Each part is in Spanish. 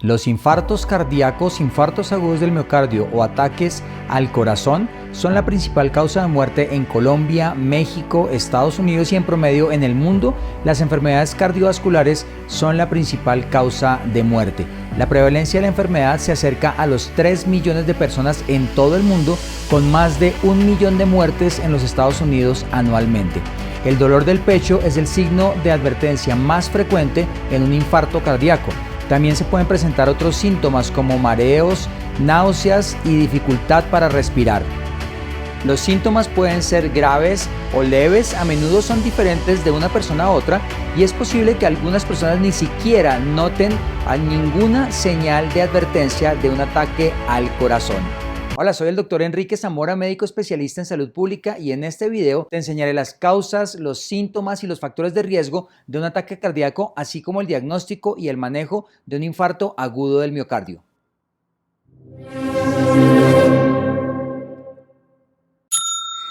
Los infartos cardíacos, infartos agudos del miocardio o ataques al corazón son la principal causa de muerte en Colombia, México, Estados Unidos y en promedio en el mundo. Las enfermedades cardiovasculares son la principal causa de muerte. La prevalencia de la enfermedad se acerca a los 3 millones de personas en todo el mundo, con más de 1 millón de muertes en los Estados Unidos anualmente. El dolor del pecho es el signo de advertencia más frecuente en un infarto cardíaco. También se pueden presentar otros síntomas como mareos, náuseas y dificultad para respirar. Los síntomas pueden ser graves o leves, a menudo son diferentes de una persona a otra y es posible que algunas personas ni siquiera noten ninguna señal de advertencia de un ataque al corazón. Hola, soy el Dr. Enrique Zamora, médico especialista en salud pública, y en este video te enseñaré las causas, los síntomas y los factores de riesgo de un ataque cardíaco, así como el diagnóstico y el manejo de un infarto agudo del miocardio.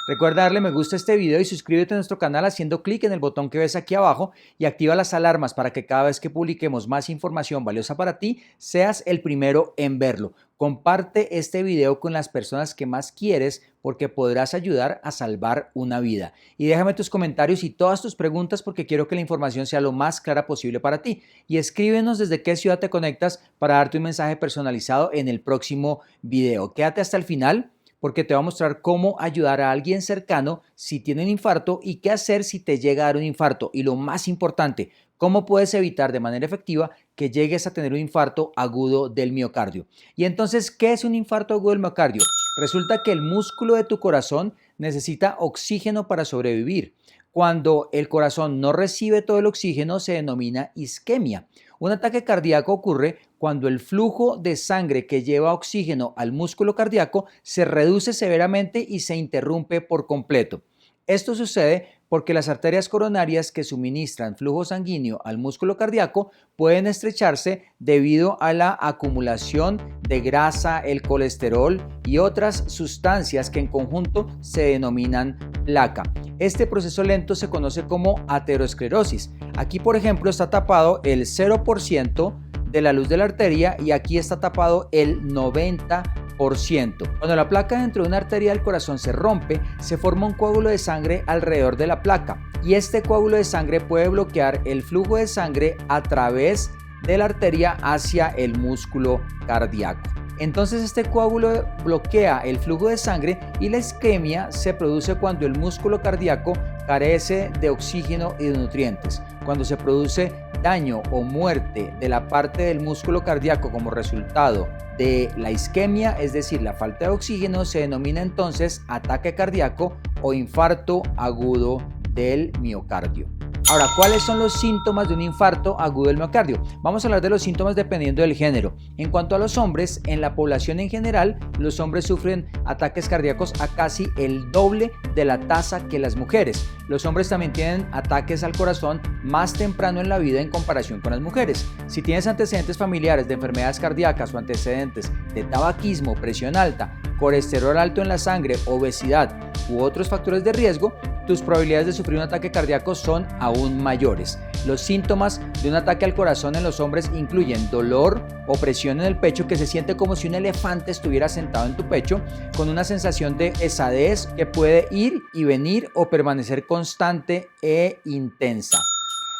Recuerda darle me gusta a este video y suscríbete a nuestro canal haciendo clic en el botón que ves aquí abajo y activa las alarmas para que cada vez que publiquemos más información valiosa para ti, seas el primero en verlo. Comparte este video con las personas que más quieres porque podrás ayudar a salvar una vida. Y déjame tus comentarios y todas tus preguntas porque quiero que la información sea lo más clara posible para ti. Y escríbenos desde qué ciudad te conectas para darte un mensaje personalizado en el próximo video. Quédate hasta el final, porque te va a mostrar cómo ayudar a alguien cercano si tiene un infarto y qué hacer si te llega a dar un infarto. Y lo más importante, cómo puedes evitar de manera efectiva que llegues a tener un infarto agudo del miocardio. Y entonces, ¿qué es un infarto agudo del miocardio? Resulta que el músculo de tu corazón necesita oxígeno para sobrevivir. Cuando el corazón no recibe todo el oxígeno, se denomina isquemia. Un ataque cardíaco ocurre cuando el flujo de sangre que lleva oxígeno al músculo cardíaco se reduce severamente y se interrumpe por completo. Esto sucede porque las arterias coronarias que suministran flujo sanguíneo al músculo cardíaco pueden estrecharse debido a la acumulación de grasa, el colesterol y otras sustancias que en conjunto se denominan placa. Este proceso lento se conoce como aterosclerosis. Aquí, por ejemplo, está tapado el 0% de la luz de la arteria y aquí está tapado el 90%. Cuando la placa dentro de una arteria del corazón se rompe, se forma un coágulo de sangre alrededor de la placa y este coágulo de sangre puede bloquear el flujo de sangre a través de la arteria hacia el músculo cardíaco. Entonces este coágulo bloquea el flujo de sangre y la isquemia se produce cuando el músculo cardíaco carece de oxígeno y de nutrientes. Cuando se produce daño o muerte de la parte del músculo cardíaco como resultado de la isquemia, es decir, la falta de oxígeno, se denomina entonces ataque cardíaco o infarto agudo del miocardio. Ahora, ¿cuáles son los síntomas de un infarto agudo del miocardio? Vamos a hablar de los síntomas dependiendo del género. En cuanto a los hombres, en la población en general, los hombres sufren ataques cardíacos a casi el doble de la tasa que las mujeres. Los hombres también tienen ataques al corazón más temprano en la vida en comparación con las mujeres. Si tienes antecedentes familiares de enfermedades cardíacas o antecedentes de tabaquismo, presión alta, colesterol alto en la sangre, obesidad u otros factores de riesgo, tus probabilidades de sufrir un ataque cardíaco son aún mayores. Los síntomas de un ataque al corazón en los hombres incluyen dolor o presión en el pecho que se siente como si un elefante estuviera sentado en tu pecho, con una sensación de pesadez que puede ir y venir o permanecer constante e intensa.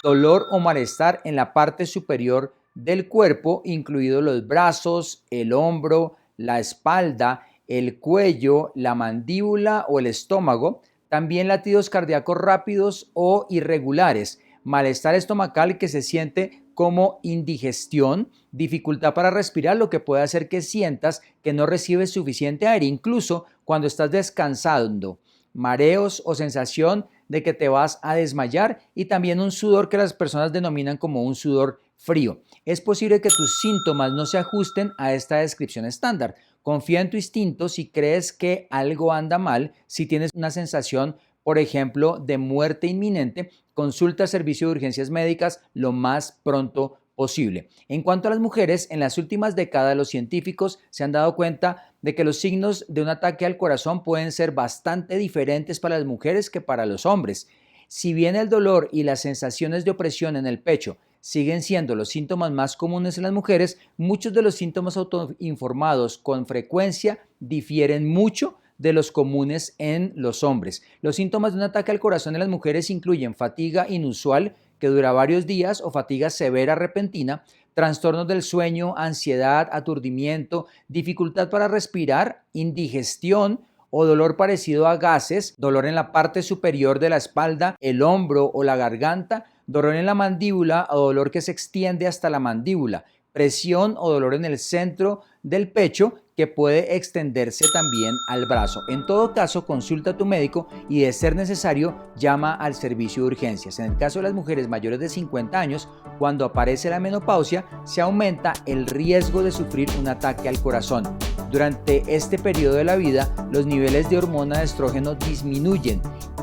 Dolor o malestar en la parte superior del cuerpo, incluidos los brazos, el hombro, la espalda, el cuello, la mandíbula o el estómago. También latidos cardíacos rápidos o irregulares, malestar estomacal que se siente como indigestión, dificultad para respirar, lo que puede hacer que sientas que no recibes suficiente aire, incluso cuando estás descansando, mareos o sensación de que te vas a desmayar y también un sudor que las personas denominan como un sudor frío. Es posible que tus síntomas no se ajusten a esta descripción estándar. Confía en tu instinto si crees que algo anda mal. Si tienes una sensación, por ejemplo, de muerte inminente, consulta al servicio de urgencias médicas lo más pronto posible. En cuanto a las mujeres, en las últimas décadas los científicos se han dado cuenta de que los signos de un ataque al corazón pueden ser bastante diferentes para las mujeres que para los hombres. Si bien el dolor y las sensaciones de opresión en el pecho siguen siendo los síntomas más comunes en las mujeres, muchos de los síntomas autoinformados con frecuencia difieren mucho de los comunes en los hombres. Los síntomas de un ataque al corazón en las mujeres incluyen fatiga inusual que dura varios días o fatiga severa repentina, trastornos del sueño, ansiedad, aturdimiento, dificultad para respirar, indigestión o dolor parecido a gases, dolor en la parte superior de la espalda, el hombro o la garganta, dolor en la mandíbula o dolor que se extiende hasta la mandíbula, presión o dolor en el centro del pecho que puede extenderse también al brazo. En todo caso, consulta a tu médico y, de ser necesario, llama al servicio de urgencias. En el caso de las mujeres mayores de 50 años, cuando aparece la menopausia, se aumenta el riesgo de sufrir un ataque al corazón. Durante este periodo de la vida, los niveles de hormona de estrógeno disminuyen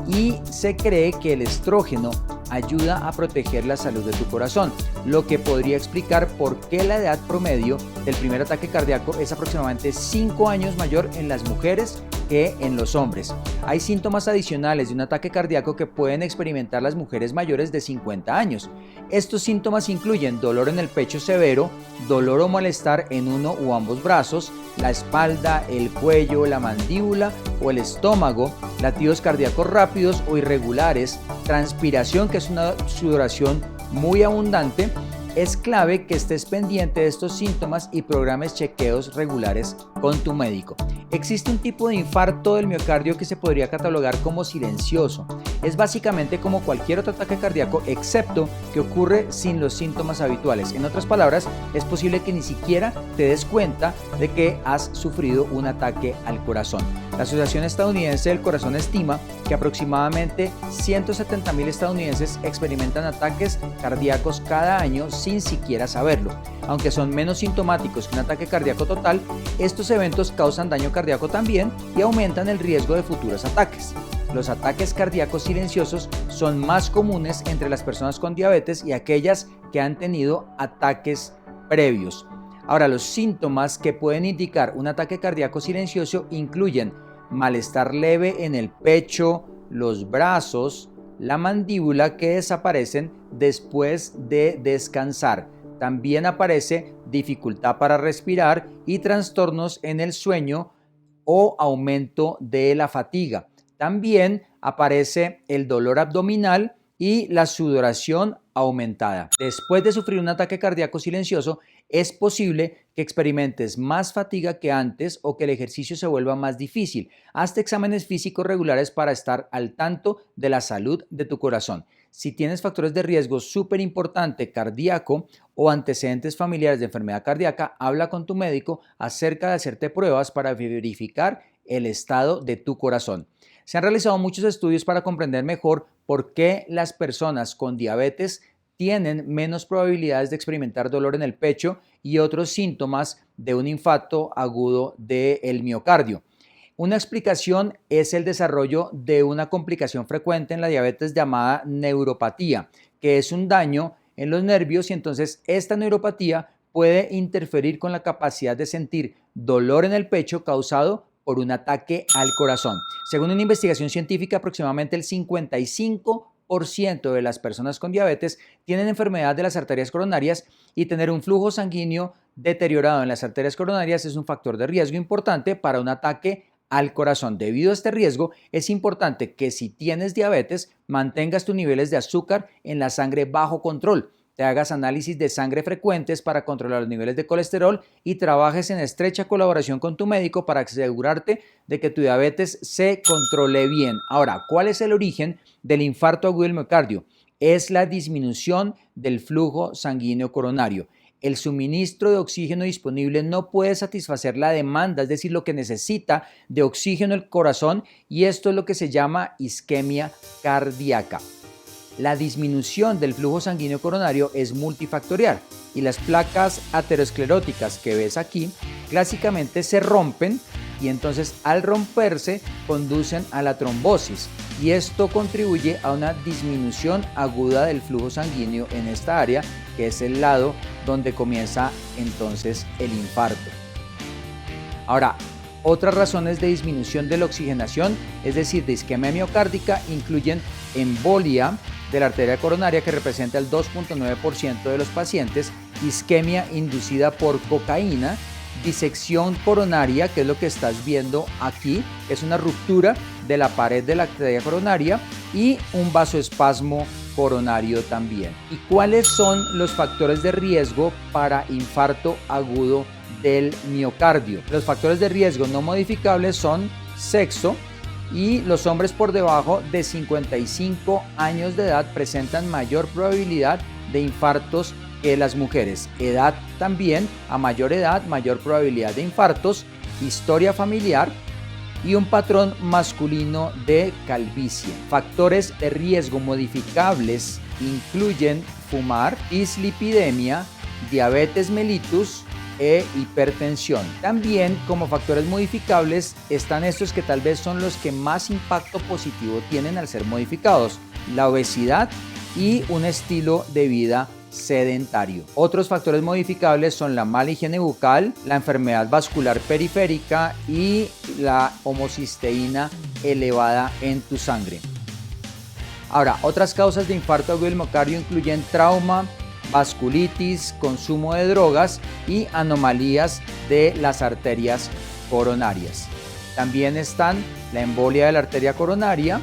y se cree que el estrógeno ayuda a proteger la salud de tu corazón, lo que podría explicar por qué la edad promedio del primer ataque cardíaco es aproximadamente 5 años mayor en las mujeres que en los hombres. Hay síntomas adicionales de un ataque cardíaco que pueden experimentar las mujeres mayores de 50 años. Estos síntomas incluyen dolor en el pecho severo, dolor o malestar en uno u ambos brazos, la espalda, el cuello, la mandíbula o el estómago, latidos cardíacos rápidos o irregulares, transpiración, que es una sudoración muy abundante. Es clave que estés pendiente de estos síntomas y programes chequeos regulares con tu médico. Existe un tipo de infarto del miocardio que se podría catalogar como silencioso. Es básicamente como cualquier otro ataque cardíaco, excepto que ocurre sin los síntomas habituales. En otras palabras, es posible que ni siquiera te des cuenta de que has sufrido un ataque al corazón. La Asociación Estadounidense del Corazón estima que aproximadamente 170,000 estadounidenses experimentan ataques cardíacos cada año sin siquiera saberlo. Aunque son menos sintomáticos que un ataque cardíaco total, estos eventos causan daño cardíaco también y aumentan el riesgo de futuros ataques. Los ataques cardíacos silenciosos son más comunes entre las personas con diabetes y aquellas que han tenido ataques previos. Ahora, los síntomas que pueden indicar un ataque cardíaco silencioso incluyen malestar leve en el pecho, los brazos, la mandíbula, que desaparecen después de descansar. También aparece dificultad para respirar y trastornos en el sueño o aumento de la fatiga. También aparece el dolor abdominal y la sudoración aumentada. Después de sufrir un ataque cardíaco silencioso, es posible que experimentes más fatiga que antes o que el ejercicio se vuelva más difícil. Hazte exámenes físicos regulares para estar al tanto de la salud de tu corazón. Si tienes factores de riesgo súper importante cardíaco o antecedentes familiares de enfermedad cardíaca, habla con tu médico acerca de hacerte pruebas para verificar el estado de tu corazón. Se han realizado muchos estudios para comprender mejor por qué las personas con diabetes tienen menos probabilidades de experimentar dolor en el pecho y otros síntomas de un infarto agudo del miocardio. Una explicación es el desarrollo de una complicación frecuente en la diabetes llamada neuropatía, que es un daño en los nervios, y entonces esta neuropatía puede interferir con la capacidad de sentir dolor en el pecho causado por un ataque al corazón. Según una investigación científica, aproximadamente el 55% de las personas con diabetes tienen enfermedad de las arterias coronarias, y tener un flujo sanguíneo deteriorado en las arterias coronarias es un factor de riesgo importante para un ataque al corazón. Debido a este riesgo, es importante que si tienes diabetes, mantengas tus niveles de azúcar en la sangre bajo control, te hagas análisis de sangre frecuentes para controlar los niveles de colesterol y trabajes en estrecha colaboración con tu médico para asegurarte de que tu diabetes se controle bien. Ahora, ¿cuál es el origen del infarto agudo del miocardio? Es la disminución del flujo sanguíneo coronario. El suministro de oxígeno disponible no puede satisfacer la demanda, es decir, lo que necesita de oxígeno el corazón, y esto es lo que se llama isquemia cardíaca. La disminución del flujo sanguíneo coronario es multifactorial y las placas ateroscleróticas que ves aquí clásicamente se rompen, y entonces al romperse conducen a la trombosis, y esto contribuye a una disminución aguda del flujo sanguíneo en esta área, que es el lado donde comienza entonces el infarto. Ahora, otras razones de disminución de la oxigenación, es decir, de isquemia miocárdica, incluyen embolia, de la arteria coronaria, que representa el 2.9% de los pacientes, isquemia inducida por cocaína, disección coronaria, que es lo que estás viendo aquí, es una ruptura de la pared de la arteria coronaria, y un vasoespasmo coronario también. ¿Y cuáles son los factores de riesgo para infarto agudo del miocardio? Los factores de riesgo no modificables son sexo, y los hombres por debajo de 55 años de edad presentan mayor probabilidad de infartos que las mujeres. Edad también, a mayor edad, mayor probabilidad de infartos, historia familiar y un patrón masculino de calvicie. Factores de riesgo modificables incluyen fumar, dislipidemia, diabetes mellitus e hipertensión. También como factores modificables están estos que tal vez son los que más impacto positivo tienen al ser modificados: la obesidad y un estilo de vida sedentario. Otros factores modificables son la mala higiene bucal, la enfermedad vascular periférica y la homocisteína elevada en tu sangre. Ahora, otras causas de infarto agudo del miocardio incluyen trauma, vasculitis, consumo de drogas y anomalías de las arterias coronarias. También están la embolia de la arteria coronaria,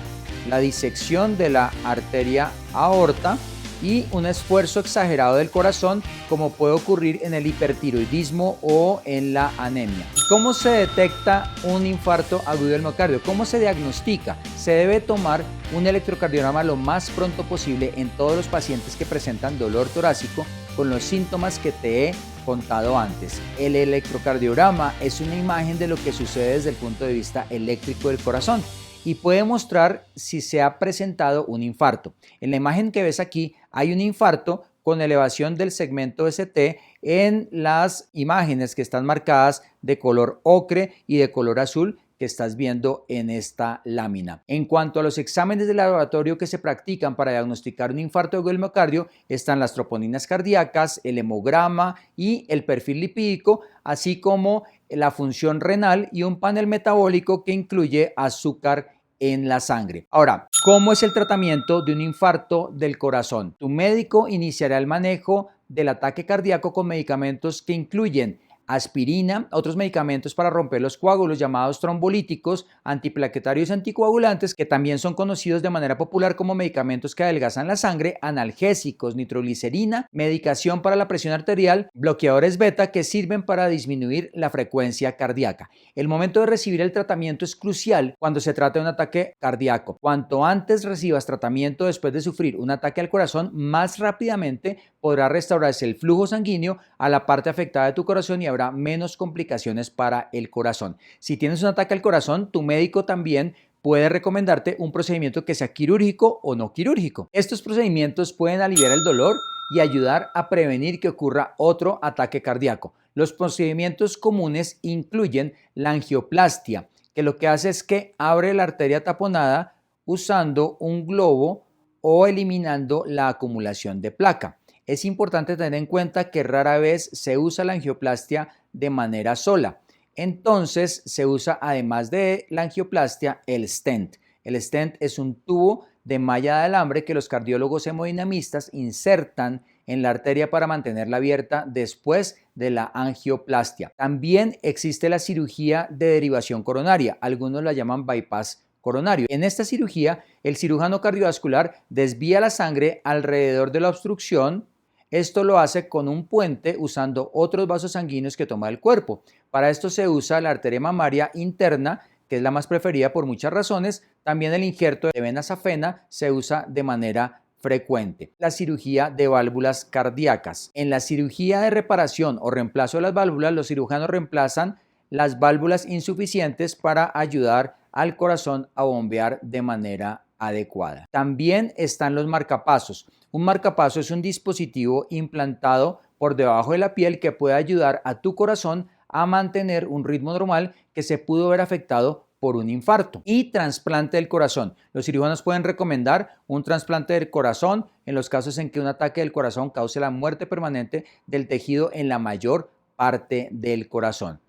la disección de la arteria aorta y un esfuerzo exagerado del corazón, como puede ocurrir en el hipertiroidismo o en la anemia. ¿Cómo se detecta un infarto agudo del miocardio? ¿Cómo se diagnostica? Se debe tomar un electrocardiograma lo más pronto posible en todos los pacientes que presentan dolor torácico con los síntomas que te he contado antes. El electrocardiograma es una imagen de lo que sucede desde el punto de vista eléctrico del corazón y puede mostrar si se ha presentado un infarto. En la imagen que ves aquí hay un infarto con elevación del segmento ST en las imágenes que están marcadas de color ocre y de color azul que estás viendo en esta lámina. En cuanto a los exámenes de laboratorio que se practican para diagnosticar un infarto agudo del miocardio, están las troponinas cardíacas, el hemograma y el perfil lipídico, así como la función renal y un panel metabólico que incluye azúcar en la sangre. Ahora, ¿cómo es el tratamiento de un infarto del corazón? Tu médico iniciará el manejo del ataque cardíaco con medicamentos que incluyen aspirina, otros medicamentos para romper los coágulos llamados trombolíticos, antiplaquetarios y anticoagulantes, que también son conocidos de manera popular como medicamentos que adelgazan la sangre, analgésicos, nitroglicerina, medicación para la presión arterial, bloqueadores beta que sirven para disminuir la frecuencia cardíaca. El momento de recibir el tratamiento es crucial cuando se trata de un ataque cardíaco. Cuanto antes recibas tratamiento después de sufrir un ataque al corazón, más rápidamente podrá restaurarse el flujo sanguíneo a la parte afectada de tu corazón y habrá menos complicaciones para el corazón. Si tienes un ataque al corazón, tu médico también puede recomendarte un procedimiento que sea quirúrgico o no quirúrgico. Estos procedimientos pueden aliviar el dolor y ayudar a prevenir que ocurra otro ataque cardíaco. Los procedimientos comunes incluyen la angioplastia, que lo que hace es que abre la arteria taponada usando un globo o eliminando la acumulación de placa. Es importante tener en cuenta que rara vez se usa la angioplastia de manera sola. Entonces se usa, además de la angioplastia, el stent. El stent es un tubo de malla de alambre que los cardiólogos hemodinamistas insertan en la arteria para mantenerla abierta después de la angioplastia. También existe la cirugía de derivación coronaria, algunos la llaman bypass coronario. En esta cirugía, el cirujano cardiovascular desvía la sangre alrededor de la obstrucción. Esto lo hace con un puente usando otros vasos sanguíneos que toma el cuerpo. Para esto se usa la arteria mamaria interna, que es la más preferida por muchas razones. También el injerto de vena safena se usa de manera frecuente. La cirugía de válvulas cardíacas. En la cirugía de reparación o reemplazo de las válvulas, los cirujanos reemplazan las válvulas insuficientes para ayudar al corazón a bombear de manera adecuada. También están los marcapasos. Un marcapaso es un dispositivo implantado por debajo de la piel que puede ayudar a tu corazón a mantener un ritmo normal que se pudo ver afectado por un infarto. Y trasplante del corazón. Los cirujanos pueden recomendar un trasplante del corazón en los casos en que un ataque del corazón cause la muerte permanente del tejido en la mayor parte del corazón.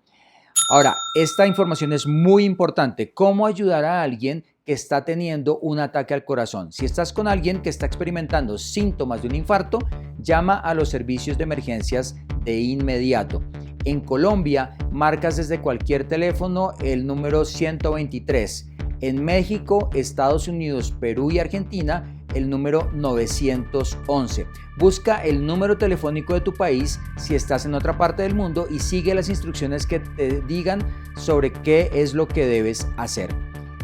Ahora, esta información es muy importante. ¿Cómo ayudar a alguien que está teniendo un ataque al corazón. Si estás con alguien que está experimentando síntomas de un infarto, llama a los servicios de emergencias de inmediato. En Colombia, marcas desde cualquier teléfono el número 123. En México, Estados Unidos, Perú y Argentina, el número 911. Busca el número telefónico de tu país si estás en otra parte del mundo y sigue las instrucciones que te digan sobre qué es lo que debes hacer.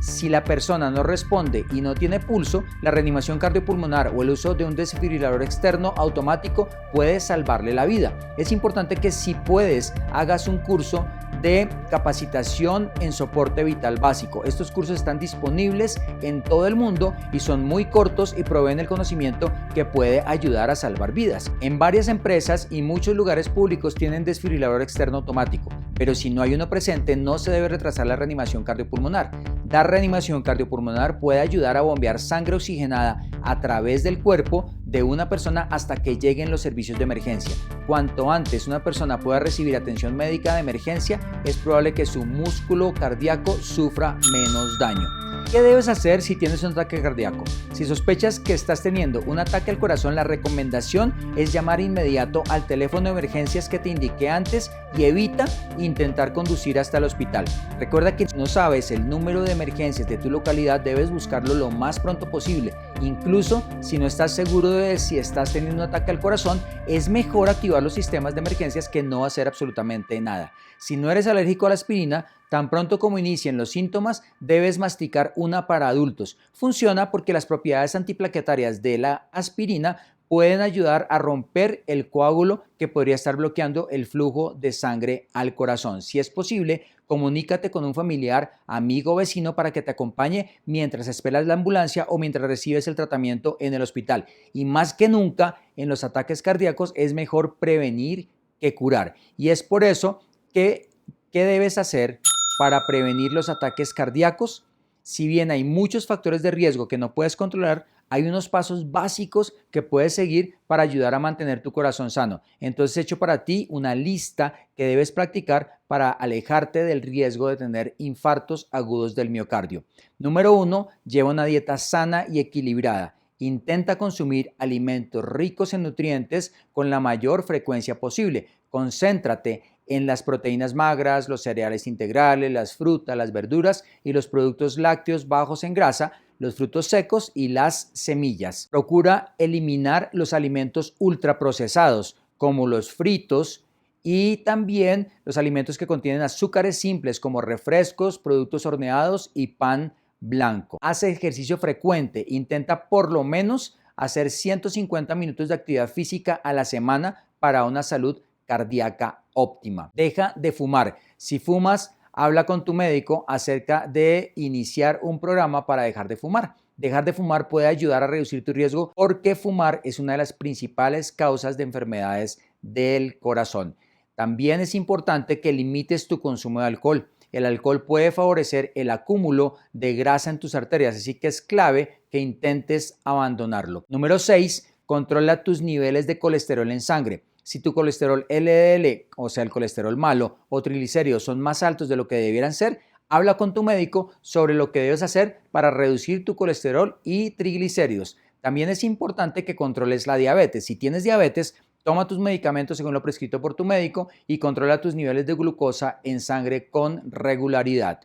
Si la persona no responde y no tiene pulso, la reanimación cardiopulmonar o el uso de un desfibrilador externo automático puede salvarle la vida. Es importante que si puedes, hagas un curso de capacitación en soporte vital básico. Estos cursos están disponibles en todo el mundo y son muy cortos y proveen el conocimiento que puede ayudar a salvar vidas. En varias empresas y muchos lugares públicos tienen desfibrilador externo automático, pero si no hay uno presente, no se debe retrasar la reanimación cardiopulmonar. Dar reanimación cardiopulmonar puede ayudar a bombear sangre oxigenada a través del cuerpo de una persona hasta que lleguen los servicios de emergencia. Cuanto antes una persona pueda recibir atención médica de emergencia, es probable que su músculo cardíaco sufra menos daño. ¿Qué debes hacer si tienes un ataque cardíaco? Si sospechas que estás teniendo un ataque al corazón, la recomendación es llamar inmediato al teléfono de emergencias que te indiqué antes y evita intentar conducir hasta el hospital. Recuerda que si no sabes el número de emergencias de tu localidad, debes buscarlo lo más pronto posible. Incluso si no estás seguro de si estás teniendo un ataque al corazón, es mejor activar los sistemas de emergencias que no hacer absolutamente nada. Si no eres alérgico a la aspirina, tan pronto como inicien los síntomas, debes masticar una para adultos. Funciona porque las propiedades antiplaquetarias de la aspirina pueden ayudar a romper el coágulo que podría estar bloqueando el flujo de sangre al corazón. Si es posible, comunícate con un familiar, amigo o vecino para que te acompañe mientras esperas la ambulancia o mientras recibes el tratamiento en el hospital. Y más que nunca, en los ataques cardíacos es mejor prevenir que curar. Y es por eso que, ¿qué debes hacer para prevenir los ataques cardíacos? Si bien hay muchos factores de riesgo que no puedes controlar, hay unos pasos básicos que puedes seguir para ayudar a mantener tu corazón sano. Entonces he hecho para ti una lista que debes practicar para alejarte del riesgo de tener infartos agudos del miocardio. Número 1, lleva una dieta sana y equilibrada. Intenta consumir alimentos ricos en nutrientes con la mayor frecuencia posible. Concéntrate en las proteínas magras, los cereales integrales, las frutas, las verduras y los productos lácteos bajos en grasa, los frutos secos y las semillas. Procura eliminar los alimentos ultraprocesados como los fritos y también los alimentos que contienen azúcares simples como refrescos, productos horneados y pan blanco. Haz ejercicio frecuente, intenta por lo menos hacer 150 minutos de actividad física a la semana para una salud cardíaca óptima. Deja de fumar. Si fumas, habla con tu médico acerca de iniciar un programa para dejar de fumar. Dejar de fumar puede ayudar a reducir tu riesgo porque fumar es una de las principales causas de enfermedades del corazón. También es importante que limites tu consumo de alcohol. El alcohol puede favorecer el acúmulo de grasa en tus arterias, así que es clave que intentes abandonarlo. Número 6. Controla tus niveles de colesterol en sangre. Si tu colesterol LDL, o sea el colesterol malo, o triglicéridos son más altos de lo que debieran ser, habla con tu médico sobre lo que debes hacer para reducir tu colesterol y triglicéridos. También es importante que controles la diabetes. Si tienes diabetes, toma tus medicamentos según lo prescrito por tu médico y controla tus niveles de glucosa en sangre con regularidad.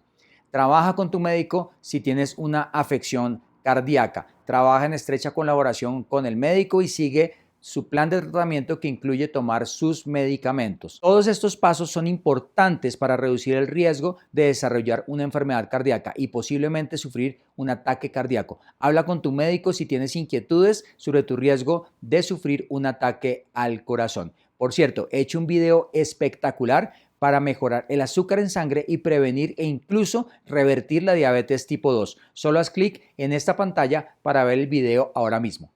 Trabaja con tu médico si tienes una afección cardíaca. Trabaja en estrecha colaboración con el médico y sigue su plan de tratamiento que incluye tomar sus medicamentos. Todos estos pasos son importantes para reducir el riesgo de desarrollar una enfermedad cardíaca y posiblemente sufrir un ataque cardíaco. Habla con tu médico si tienes inquietudes sobre tu riesgo de sufrir un ataque al corazón. Por cierto, he hecho un video espectacular para mejorar el azúcar en sangre y prevenir e incluso revertir la diabetes tipo 2. Solo haz clic en esta pantalla para ver el video ahora mismo.